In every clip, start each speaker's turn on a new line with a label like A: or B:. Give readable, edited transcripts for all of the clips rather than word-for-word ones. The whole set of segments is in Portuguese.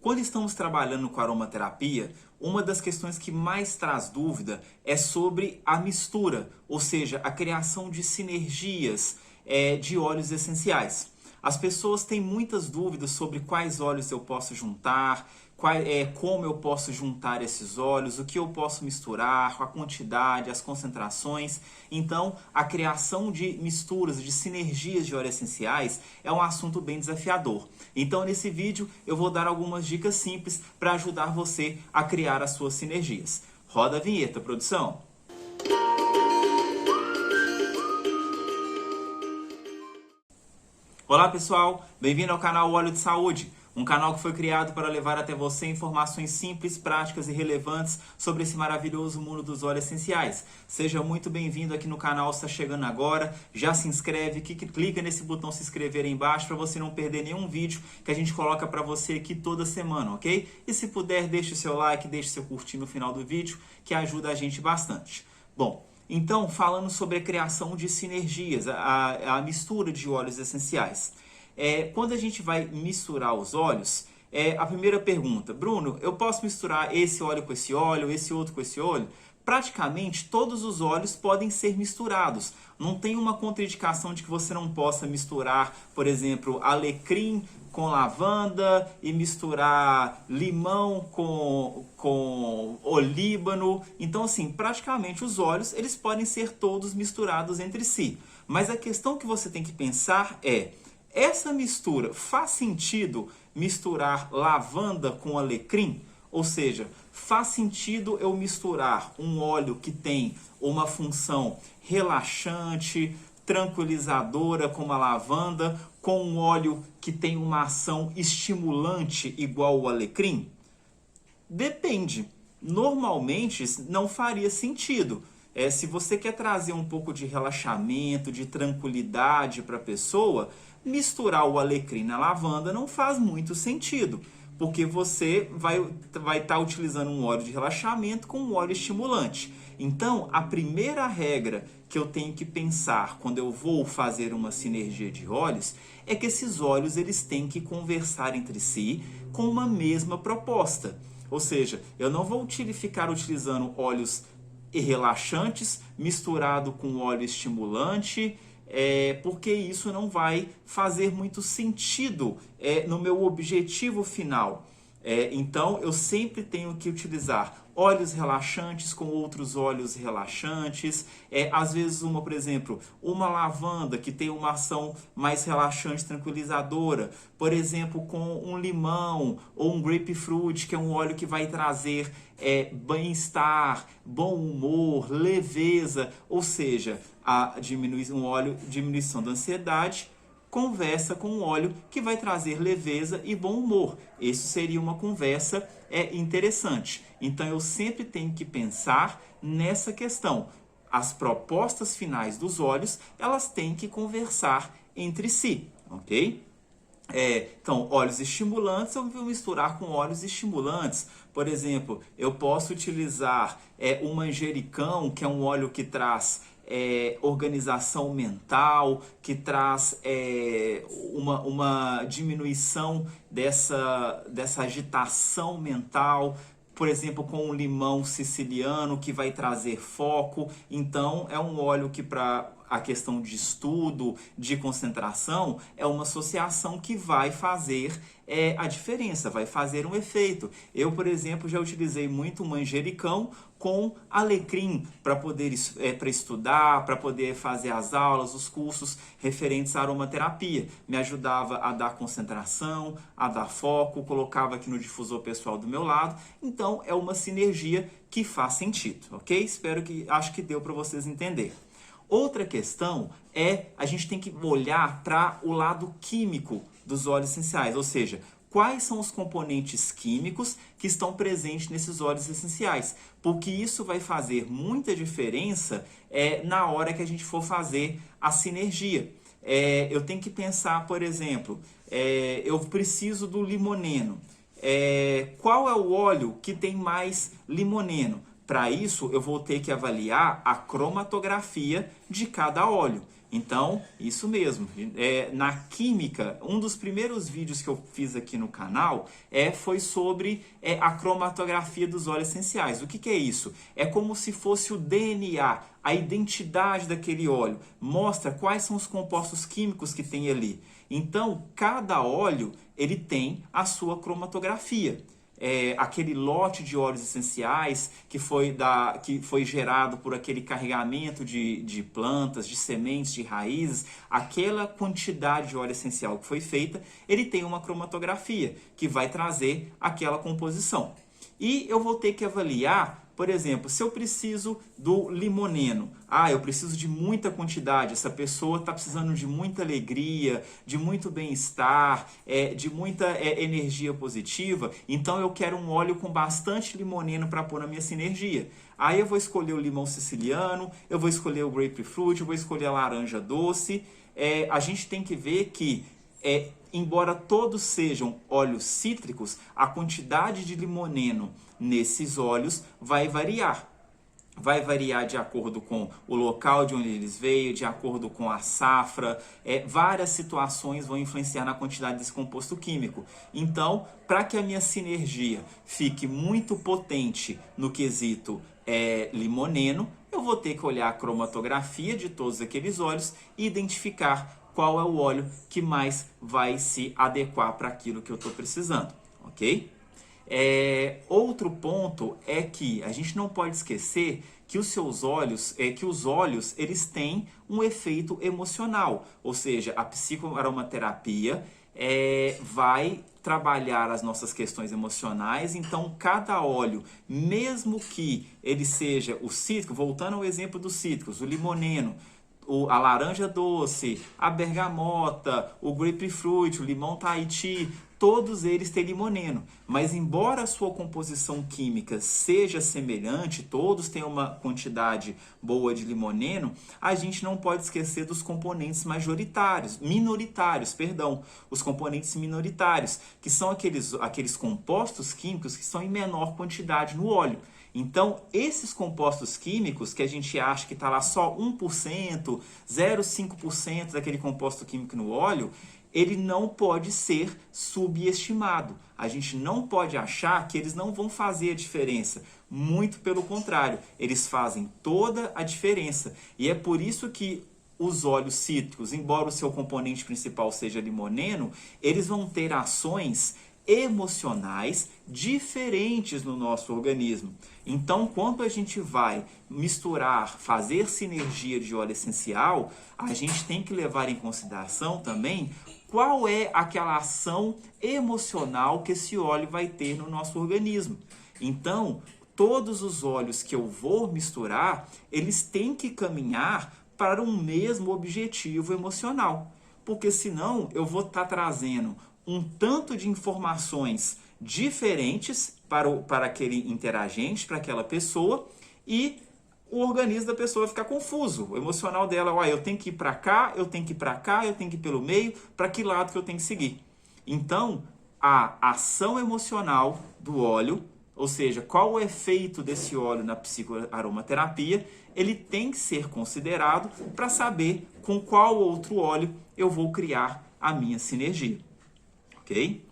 A: Quando estamos trabalhando com aromaterapia, uma das questões que mais traz dúvida é sobre a mistura, ou seja, a criação de sinergias de óleos essenciais. As pessoas têm muitas dúvidas sobre quais óleos eu posso juntar, como eu posso juntar esses óleos, o que eu posso misturar, a quantidade, as concentrações. Então, a criação de misturas, de sinergias de óleos essenciais é um assunto bem desafiador. Então, nesse vídeo, eu vou dar algumas dicas simples para ajudar você a criar as suas sinergias. Roda a vinheta, produção! Olá pessoal, bem-vindo ao canal Óleo de Saúde, um canal que foi criado para levar até você informações simples, práticas e relevantes sobre esse maravilhoso mundo dos óleos essenciais. Seja muito bem-vindo aqui no canal, se está chegando agora, já se inscreve, clica nesse botão se inscrever aí embaixo para você não perder nenhum vídeo que a gente coloca para você aqui toda semana, ok? E se puder, deixe o seu like, deixe seu curtir no final do vídeo, que ajuda a gente bastante. Bom, então, falando sobre a criação de sinergias, a mistura de óleos essenciais. Quando a gente vai misturar os óleos, a primeira pergunta, Bruno, eu posso misturar esse óleo com esse óleo, esse outro com esse óleo? Praticamente todos os óleos podem ser misturados. Não tem uma contraindicação de que você não possa misturar, por exemplo, alecrim com lavanda e misturar limão com olíbano. Então, assim, praticamente os óleos eles podem ser todos misturados entre si. Mas a questão que você tem que pensar é, essa mistura faz sentido misturar lavanda com alecrim? Ou seja, faz sentido eu misturar um óleo que tem uma função relaxante, tranquilizadora como a lavanda, com um óleo que tem uma ação estimulante igual o alecrim? Depende. Normalmente não faria sentido. Se você quer trazer um pouco de relaxamento, de tranquilidade para a pessoa, misturar o alecrim na lavanda não faz muito sentido, porque você vai estar utilizando um óleo de relaxamento com um óleo estimulante. Então, a primeira regra que eu tenho que pensar quando eu vou fazer uma sinergia de óleos é que esses óleos eles têm que conversar entre si com uma mesma proposta. Ou seja, eu não vou ficar utilizando óleos relaxantes misturado com óleo estimulante, porque isso não vai fazer muito sentido no meu objetivo final. Então, eu sempre tenho que utilizar óleos relaxantes com outros óleos relaxantes. Às vezes, por exemplo, uma lavanda que tem uma ação mais relaxante, tranquilizadora. Por exemplo, com um limão ou um grapefruit, que é um óleo que vai trazer bem-estar, bom humor, leveza. Ou seja, diminuição da ansiedade, conversa com um óleo que vai trazer leveza e bom humor. Isso seria uma conversa interessante. Então eu sempre tenho que pensar nessa questão. As propostas finais dos óleos, elas têm que conversar entre si, ok? Então, óleos estimulantes, eu vou misturar com óleos estimulantes. Por exemplo, eu posso utilizar o manjericão, que é um óleo que traz organização mental, que traz uma diminuição dessa agitação mental. Por exemplo, com o limão siciliano, que vai trazer foco. Então, é um óleo que para a questão de estudo, de concentração, é uma associação que vai fazer a diferença, vai fazer um efeito. Eu, por exemplo, já utilizei muito manjericão com alecrim para poder para estudar, para poder fazer as aulas, os cursos referentes à aromaterapia. Me ajudava a dar concentração, a dar foco, colocava aqui no difusor pessoal do meu lado. Então, é uma sinergia que faz sentido, ok? Acho que deu para vocês entenderem. Outra questão a gente tem que olhar para o lado químico dos óleos essenciais, ou seja, quais são os componentes químicos que estão presentes nesses óleos essenciais, porque isso vai fazer muita diferença na hora que a gente for fazer a sinergia. Eu tenho que pensar, por exemplo, eu preciso do limoneno. Qual é o óleo que tem mais limoneno? Para isso, eu vou ter que avaliar a cromatografia de cada óleo. Então, isso mesmo. Na química, um dos primeiros vídeos que eu fiz aqui no canal foi sobre a cromatografia dos óleos essenciais. O que é isso? É como se fosse o DNA, a identidade daquele óleo. Mostra quais são os compostos químicos que tem ali. Então, cada óleo ele tem a sua cromatografia. Aquele lote de óleos essenciais que foi gerado por aquele carregamento de plantas, de sementes, de raízes, aquela quantidade de óleo essencial que foi feita, ele tem uma cromatografia que vai trazer aquela composição. E eu vou ter que avaliar, por exemplo, se eu preciso do limoneno. Eu preciso de muita quantidade. Essa pessoa está precisando de muita alegria, de muito bem-estar, de muita energia positiva. Então eu quero um óleo com bastante limoneno para pôr na minha sinergia. Aí eu vou escolher o limão siciliano, eu vou escolher o grapefruit, eu vou escolher a laranja doce. A gente tem que ver que embora todos sejam óleos cítricos, a quantidade de limoneno nesses óleos vai variar. Vai variar de acordo com o local de onde eles veio, de acordo com a safra. Várias situações vão influenciar na quantidade desse composto químico. Então, para que a minha sinergia fique muito potente no quesito limoneno, eu vou ter que olhar a cromatografia de todos aqueles óleos e identificar qual é o óleo que mais vai se adequar para aquilo que eu estou precisando, ok? Outro ponto é que a gente não pode esquecer que os óleos eles têm um efeito emocional, ou seja, a psicoaromaterapia vai trabalhar as nossas questões emocionais. Então cada óleo, mesmo que ele seja o cítrico, voltando ao exemplo dos cítricos, o limoneno, a laranja doce, a bergamota, o grapefruit, o limão Tahiti, todos eles têm limoneno. Mas embora a sua composição química seja semelhante, todos têm uma quantidade boa de limoneno, a gente não pode esquecer dos componentes minoritários, os componentes minoritários, que são aqueles compostos químicos que estão em menor quantidade no óleo. Então, esses compostos químicos que a gente acha que está lá só 1%, 0,5% daquele composto químico no óleo, ele não pode ser subestimado. A gente não pode achar que eles não vão fazer a diferença. Muito pelo contrário, eles fazem toda a diferença. E é por isso que os óleos cítricos, embora o seu componente principal seja limoneno, eles vão ter ações emocionais diferentes no nosso organismo. Então, quando a gente vai misturar, fazer sinergia de óleo essencial, a gente tem que levar em consideração também qual é aquela ação emocional que esse óleo vai ter no nosso organismo. Então, todos os óleos que eu vou misturar, eles têm que caminhar para um mesmo objetivo emocional. Porque senão eu vou estar trazendo um tanto de informações diferentes para aquele interagente, para aquela pessoa, e o organismo da pessoa vai ficar confuso. O emocional dela, eu tenho que ir para cá, eu tenho que ir para cá, eu tenho que ir pelo meio, para que lado que eu tenho que seguir? Então, a ação emocional do óleo, ou seja, qual o efeito desse óleo na psicoaromaterapia, ele tem que ser considerado para saber com qual outro óleo eu vou criar a minha sinergia. Ok?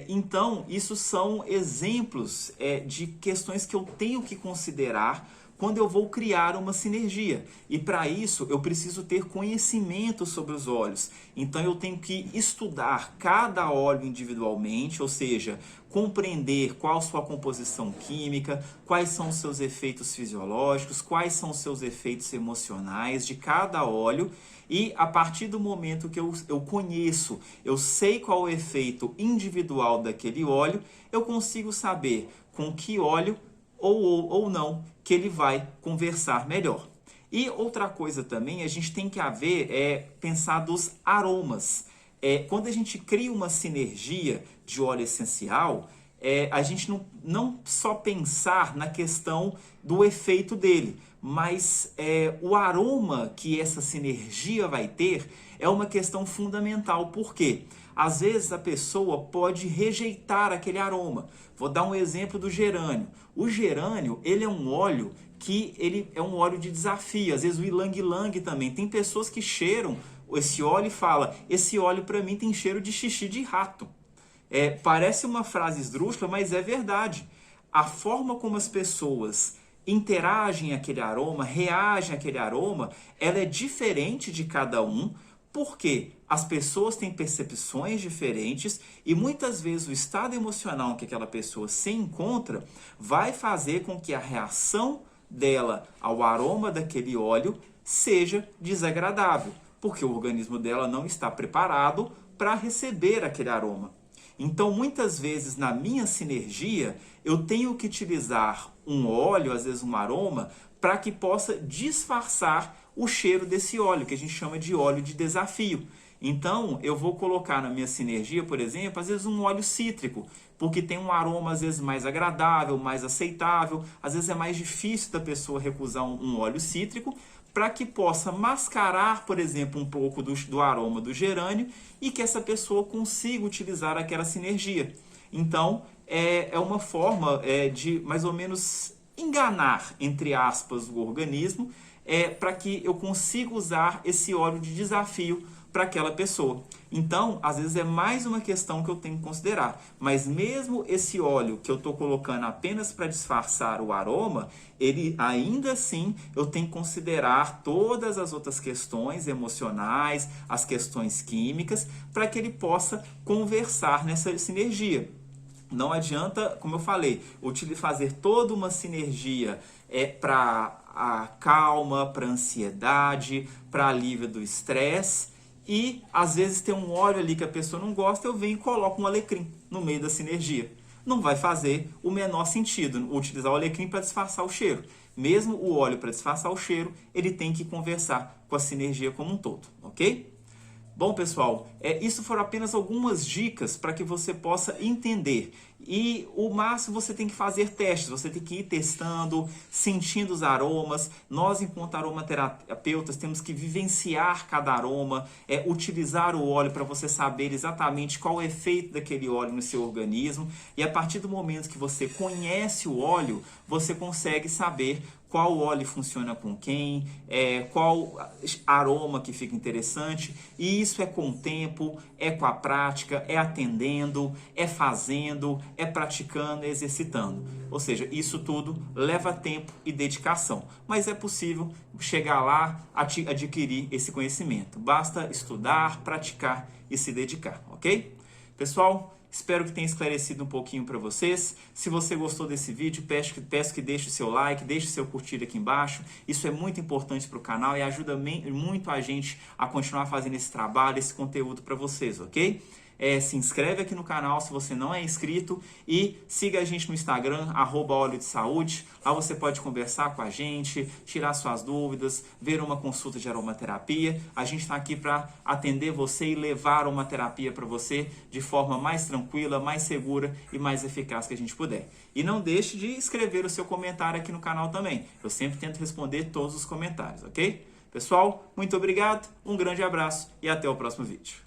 A: Então, isso são exemplos de questões que eu tenho que considerar quando eu vou criar uma sinergia. E para isso, eu preciso ter conhecimento sobre os óleos. Então, eu tenho que estudar cada óleo individualmente, ou seja, compreender qual sua composição química, quais são os seus efeitos fisiológicos, quais são os seus efeitos emocionais de cada óleo. E a partir do momento que eu conheço, eu sei qual é o efeito individual daquele óleo, eu consigo saber com que óleo ou não que ele vai conversar melhor. E outra coisa também, a gente tem que pensar dos aromas. Quando a gente cria uma sinergia de óleo essencial, a gente não só pensar na questão do efeito dele, mas o aroma que essa sinergia vai ter é uma questão fundamental. Por quê? Às vezes a pessoa pode rejeitar aquele aroma. Vou dar um exemplo do gerânio. O gerânio, ele é um óleo que ele é um óleo de desafio. Às vezes o ylang-ylang também. Tem pessoas que cheiram esse óleo e falam: esse óleo para mim tem cheiro de xixi de rato. Parece uma frase esdrúxula, mas é verdade. A forma como as pessoas interagem àquele aroma, reagem àquele aroma, ela é diferente de cada um, porque as pessoas têm percepções diferentes e muitas vezes o estado emocional em que aquela pessoa se encontra vai fazer com que a reação dela ao aroma daquele óleo seja desagradável, porque o organismo dela não está preparado para receber aquele aroma. Então, muitas vezes, na minha sinergia, eu tenho que utilizar um óleo, às vezes um aroma, para que possa disfarçar o cheiro desse óleo, que a gente chama de óleo de desafio. Então, eu vou colocar na minha sinergia, por exemplo, às vezes um óleo cítrico, porque tem um aroma, às vezes, mais agradável, mais aceitável. Às vezes é mais difícil da pessoa recusar um óleo cítrico, para que possa mascarar, por exemplo, um pouco do aroma do gerânio e que essa pessoa consiga utilizar aquela sinergia. Então, é uma forma de, mais ou menos, enganar, entre aspas, o organismo, para que eu consiga usar esse óleo de desafio para aquela pessoa. Então, às vezes é mais uma questão que eu tenho que considerar. Mas mesmo esse óleo que eu estou colocando apenas para disfarçar o aroma, ele ainda assim eu tenho que considerar todas as outras questões emocionais, as questões químicas, para que ele possa conversar nessa sinergia. Não adianta, como eu falei, fazer toda uma sinergia para a calma, para a ansiedade, para alívio do estresse. E às vezes tem um óleo ali que a pessoa não gosta, eu venho e coloco um alecrim no meio da sinergia. Não vai fazer o menor sentido utilizar o alecrim para disfarçar o cheiro. Mesmo o óleo para disfarçar o cheiro, ele tem que conversar com a sinergia como um todo, ok? Bom, pessoal, isso foram apenas algumas dicas para que você possa entender. E o máximo você tem que fazer testes, você tem que ir testando, sentindo os aromas. Nós, enquanto aromaterapeutas, temos que vivenciar cada aroma, utilizar o óleo para você saber exatamente qual é o efeito daquele óleo no seu organismo. E a partir do momento que você conhece o óleo, você consegue saber qual óleo funciona com quem, qual aroma que fica interessante. E isso é com o tempo, é com a prática, é atendendo, é fazendo, é praticando, é exercitando. Ou seja, isso tudo leva tempo e dedicação. Mas é possível chegar lá, adquirir esse conhecimento. Basta estudar, praticar e se dedicar, ok? Pessoal, espero que tenha esclarecido um pouquinho para vocês. Se você gostou desse vídeo, peço que deixe o seu like, deixe o seu curtir aqui embaixo. Isso é muito importante para o canal e ajuda muito a gente a continuar fazendo esse trabalho, esse conteúdo para vocês, ok? Se inscreve aqui no canal se você não é inscrito e siga a gente no Instagram, @óleo de saúde. Lá você pode conversar com a gente, tirar suas dúvidas, ver uma consulta de aromaterapia. A gente está aqui para atender você e levar uma terapia para você de forma mais tranquila, mais segura e mais eficaz que a gente puder. E não deixe de escrever o seu comentário aqui no canal também. Eu sempre tento responder todos os comentários, ok? Pessoal, muito obrigado, um grande abraço e até o próximo vídeo.